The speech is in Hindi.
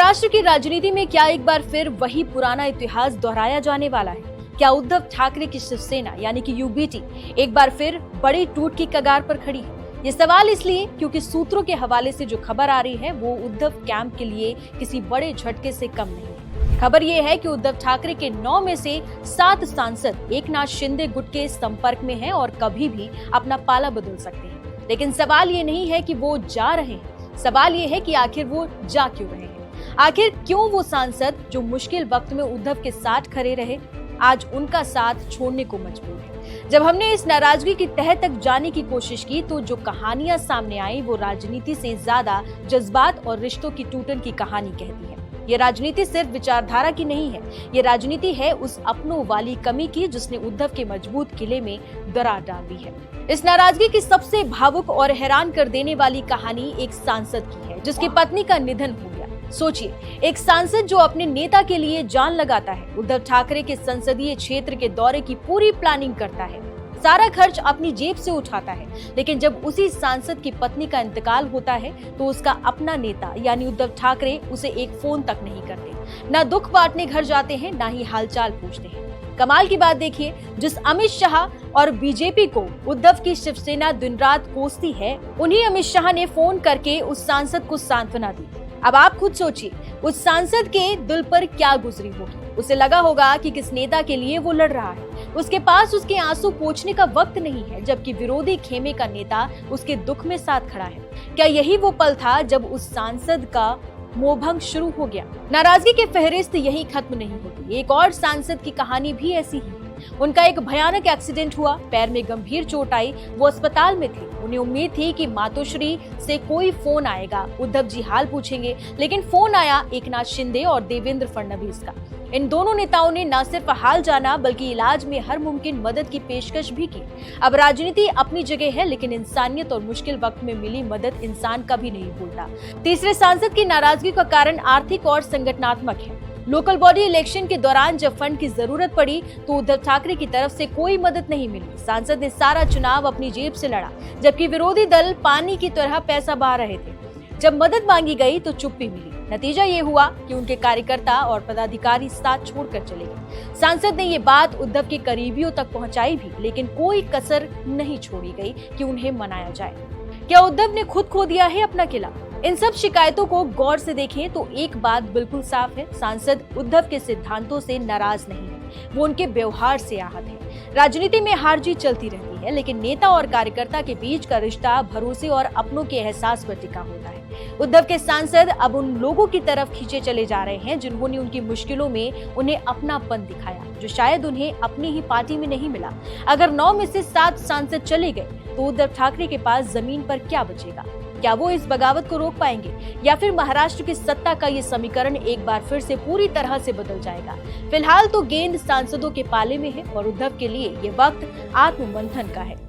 महाराष्ट्र की राजनीति में क्या एक बार फिर वही पुराना इतिहास दोहराया जाने वाला है? क्या उद्धव ठाकरे की शिवसेना यानी कि यूबीटी एक बार फिर बड़ी टूट की कगार पर खड़ी है? ये सवाल इसलिए क्योंकि सूत्रों के हवाले से जो खबर आ रही है वो उद्धव कैंप के लिए किसी बड़े झटके से कम नहीं है। खबर ये है कि उद्धव ठाकरे के 9 में से 7 सांसद एकनाथ शिंदे गुट के संपर्क में हैं और कभी भी अपना पाला बदल सकते हैं। लेकिन सवाल ये नहीं है कि वो जा रहे हैं, सवाल ये है कि आखिर वो जा क्यों रहे हैं। आखिर क्यों वो सांसद जो मुश्किल वक्त में उद्धव के साथ खड़े रहे आज उनका साथ छोड़ने को मजबूर है। जब हमने इस नाराजगी की तह तक जाने की कोशिश की तो जो कहानियां सामने आई वो राजनीति से ज्यादा जज्बात और रिश्तों की टूटन की कहानी कहती है। ये राजनीति सिर्फ विचारधारा की नहीं है, ये राजनीति है उस अपनों वाली कमी की जिसने उद्धव के मजबूत किले में दरार डाल दी है। इस नाराजगी की सबसे भावुक और हैरान कर देने वाली कहानी एक सांसद की है जिसकी पत्नी का निधन हो गया। सोचिए, एक सांसद जो अपने नेता के लिए जान लगाता है, उद्धव ठाकरे के संसदीय क्षेत्र के दौरे की पूरी प्लानिंग करता है, सारा खर्च अपनी जेब से उठाता है, लेकिन जब उसी सांसद की पत्नी का इंतकाल होता है तो उसका अपना नेता यानी उद्धव ठाकरे उसे एक फोन तक नहीं करते, ना दुख बांटने घर जाते हैं, ना ही हालचाल पूछते हैं। कमाल की बात देखिए, जिस अमित शाह और बीजेपी को उद्धव की शिवसेना दिन रात कोसती है, उन्हीं अमित शाह ने फोन करके उस सांसद को सांत्वना दी। अब आप खुद सोचिए, उस सांसद के दिल पर क्या गुजरी होगी। उसे लगा होगा कि किस नेता के लिए वो लड़ रहा है, उसके पास उसके आंसू पोंछने का वक्त नहीं है, जबकि विरोधी खेमे का नेता उसके दुख में साथ खड़ा है। क्या यही वो पल था जब उस सांसद का मोहभंग शुरू हो गया? नाराजगी की फहरिस्त यही खत्म नहीं होती। एक और सांसद की कहानी भी ऐसी ही है। उनका एक भयानक एक्सीडेंट हुआ, पैर में गंभीर चोट आई, वो अस्पताल में थे। उन्हें उम्मीद थी कि मातोश्री से कोई फोन आएगा, उद्धव जी हाल पूछेंगे, लेकिन फोन आया एकनाथ शिंदे और देवेंद्र फडणवीस का। इन दोनों नेताओं ने न सिर्फ हाल जाना बल्कि इलाज में हर मुमकिन मदद की पेशकश भी की। अब राजनीति अपनी जगह है, लेकिन इंसानियत और मुश्किल वक्त में मिली मदद इंसान कभी नहीं भूलता। तीसरे सांसद की नाराजगी का कारण आर्थिक और संगठनात्मक है। लोकल बॉडी इलेक्शन के दौरान जब फंड की जरूरत पड़ी तो उद्धव ठाकरे की तरफ से कोई मदद नहीं मिली। सांसद ने सारा चुनाव अपनी जेब से लड़ा, जबकि विरोधी दल पानी की तरह पैसा बहा रहे थे। जब मदद मांगी गई तो चुप्पी मिली। नतीजा ये हुआ कि उनके कार्यकर्ता और पदाधिकारी साथ छोड़कर चले गए। सांसद ने ये बात उद्धव के करीबियों तक पहुंचाई भी, लेकिन कोई कसर नहीं छोड़ी गई कि उन्हें मनाया जाए। क्या उद्धव ने खुद खो दिया है अपना किला? इन सब शिकायतों को गौर से देखें तो एक बात बिल्कुल साफ है, सांसद उद्धव के सिद्धांतों से नाराज नहीं है, वो उनके व्यवहार से आहत है। राजनीति में हार जीत चलती रहती है, लेकिन नेता और कार्यकर्ता के बीच का रिश्ता भरोसे और अपनों के एहसास पर टिका होता है। उद्धव के सांसद अब उन लोगों की तरफ खींचे चले जा रहे हैं जिन्होंने उनकी मुश्किलों में उन्हें अपनापन दिखाया, जो शायद उन्हें अपनी ही पार्टी में नहीं मिला। अगर 9 में से 7 सांसद चले गए तो उद्धव ठाकरे के पास जमीन पर क्या बचेगा? क्या वो इस बगावत को रोक पाएंगे या फिर महाराष्ट्र की सत्ता का ये समीकरण एक बार फिर से पूरी तरह से बदल जाएगा? फिलहाल तो गेंद सांसदों के पाले में है और उद्धव के लिए ये वक्त आत्ममंथन का है।